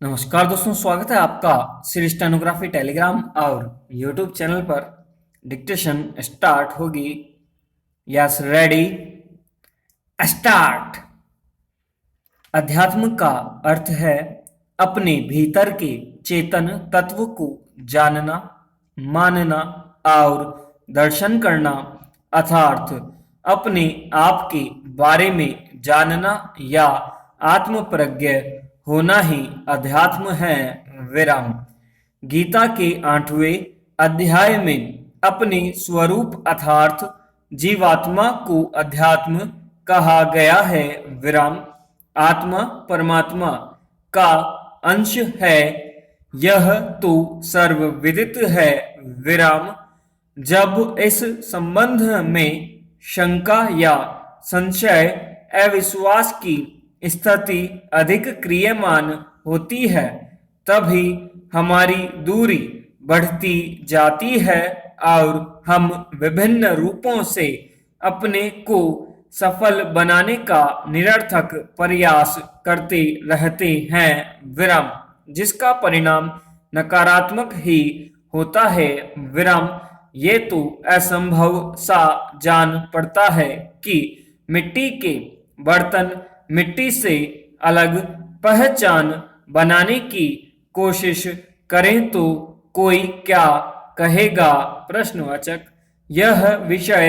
नमस्कार दोस्तों, स्वागत है आपका श्री स्टेनोग्राफी टेलीग्राम और यूट्यूब चैनल पर। डिक्टेशन स्टार्ट होगी। Yes, ready, start. अध्यात्म का अर्थ है अपने भीतर के चेतन तत्व को जानना, मानना और दर्शन करना, अर्थात अपने आप के बारे में जानना या आत्म प्रज्ञ होना ही अध्यात्म है। विराम। गीता के 8वें अध्याय में अपने स्वरूप अर्थात जीवात्मा को अध्यात्म कहा गया है। विराम। आत्मा परमात्मा का अंश है, यह तो सर्वविदित है। विराम। जब इस संबंध में शंका या संशय, अविश्वास की स्थिति अधिक क्रियमान होती है, तभी हमारी दूरी बढ़ती जाती है और हम विभिन्न रूपों से अपने को सफल बनाने का निरर्थक प्रयास करते रहते हैं। विराम। जिसका परिणाम नकारात्मक ही होता है। विराम। ये तो असंभव सा जान पड़ता है कि मिट्टी के बर्तन मिट्टी से अलग पहचान बनाने की कोशिश करें तो कोई क्या कहेगा? प्रश्नवाचक। यह विषय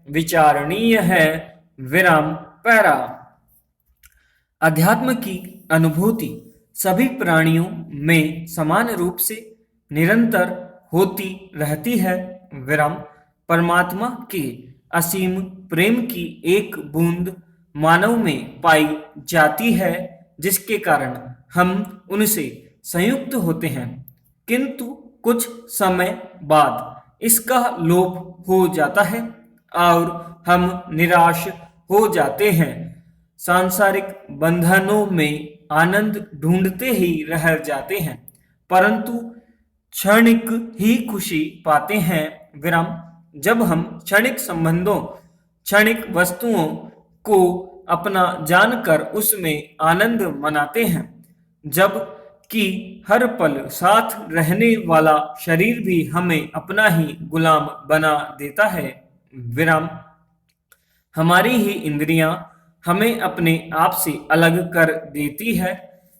विचारणीय है। विराम। पैरा। अध्यात्म की अनुभूति सभी प्राणियों में समान रूप से निरंतर होती रहती है। विराम। परमात्मा के असीम प्रेम की एक बूंद मानव में पाई जाती है, जिसके कारण हम उनसे संयुक्त होते हैं, किंतु कुछ समय बाद इसका लोप हो जाता है और हम निराश हो जाते हैं। सांसारिक बंधनों में आनंद ढूंढते ही रह जाते हैं, परंतु क्षणिक ही खुशी पाते हैं। विराम। जब हम क्षणिक संबंधों, क्षणिक वस्तुओं को अपना जानकर उसमें आनंद मनाते हैं, जब कि हर पल साथ रहने वाला शरीर भी हमें अपना ही गुलाम बना देता है। विराम। हमारी ही इंद्रियां हमें अपने आप से अलग कर देती है।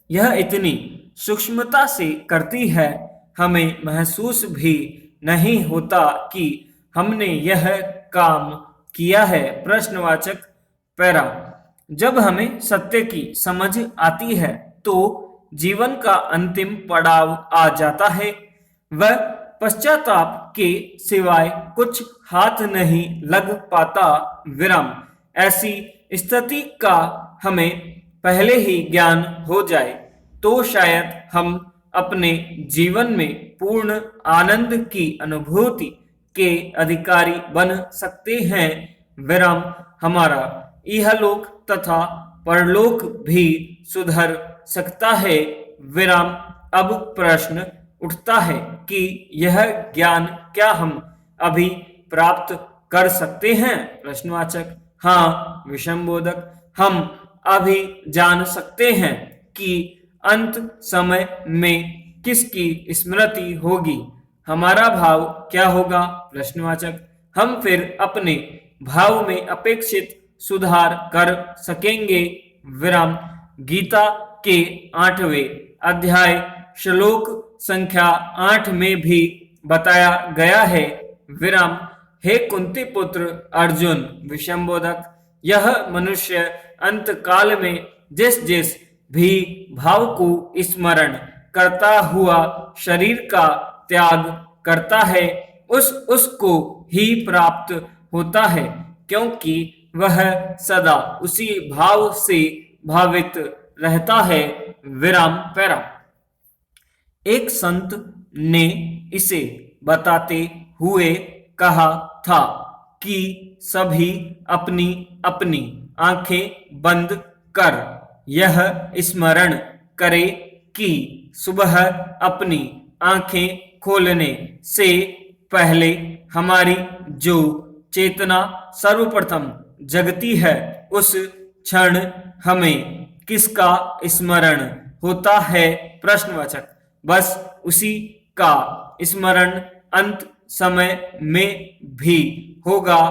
यह इतनी सूक्ष्मता से करती है, हमें महसूस भी नहीं होता कि हमने यह काम किया है। प्रश्नवाचक। पैरा। जब हमें सत्य की समझ आती है तो जीवन का अंतिम पड़ाव आ जाता है। वह पश्चाताप के सिवाय कुछ हाथ नहीं लग पाता। विराम। ऐसी स्थिति का हमें पहले ही ज्ञान हो जाए तो शायद हम अपने जीवन में पूर्ण आनंद की अनुभूति के अधिकारी बन सकते हैं। विराम। हमारा इहलोक तथा परलोक भी सुधर सकता है। विराम। अब प्रश्न उठता है कि यह ज्ञान क्या हम अभी प्राप्त कर सकते हैं? प्रश्नवाचक। हाँ, विषमबोधक। हम अभी जान सकते हैं कि अंत समय में किसकी स्मृति होगी, हमारा भाव क्या होगा? प्रश्नवाचक। हम फिर अपने भाव में अपेक्षित सुधार कर सकेंगे। विराम। गीता के 8वें अध्याय श्लोक संख्या 8 में भी बताया गया है। विराम। हे कुंती पुत्र अर्जुन, विषमबोधक, यह मनुष्य अंत काल में जिस जिस भी भाव को स्मरण करता हुआ शरीर का त्याग करता है, उसको ही प्राप्त होता है, क्योंकि वह सदा उसी भाव से भावित रहता है। विराम। पैरा। एक संत ने इसे बताते हुए कहा था कि सभी अपनी अपनी आंखें बंद कर यह स्मरण करे कि सुबह अपनी आंखें खोलने से पहले हमारी जो चेतना सर्वप्रथम जगती है, उस क्षण हमें किसका स्मरण होता है? प्रश्नवाचक, बस उसी का स्मरण अंत समय में भी होगा,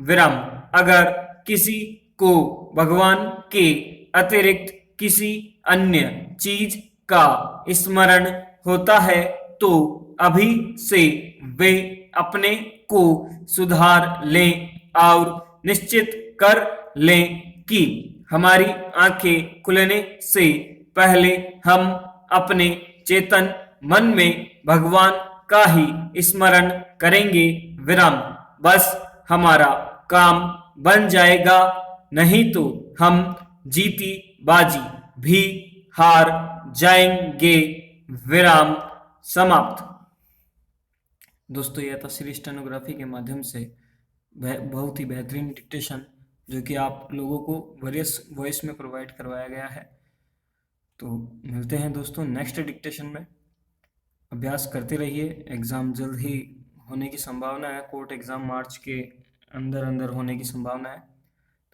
विराम। अगर किसी को भगवान के अतिरिक्त किसी अन्य चीज का स्मरण होता है तो अभी से वे अपने को सुधार लें और निश्चित कर लें कि हमारी आंखें खुलने से पहले हम अपने चेतन मन में भगवान का ही स्मरण करेंगे, विराम। बस हमारा काम बन जाएगा, नहीं तो हम जीती बाजी भी हार जाएंगे, विराम समाप्त। दोस्तों, यह था श्री स्टेनोग्राफी के माध्यम से बहुत ही बेहतरीन डिक्टेशन जो कि आप लोगों को वेरियस वॉइस में प्रोवाइड करवाया गया है। तो मिलते हैं दोस्तों नेक्स्ट डिक्टेशन में। अभ्यास करते रहिए, एग्ज़ाम जल्द ही होने की संभावना है, कोर्ट एग्ज़ाम मार्च के अंदर होने की संभावना है।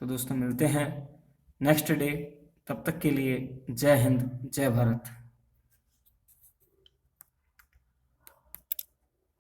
तो दोस्तों मिलते हैं नेक्स्ट डे, तब तक के लिए जय हिंद, जय भारत।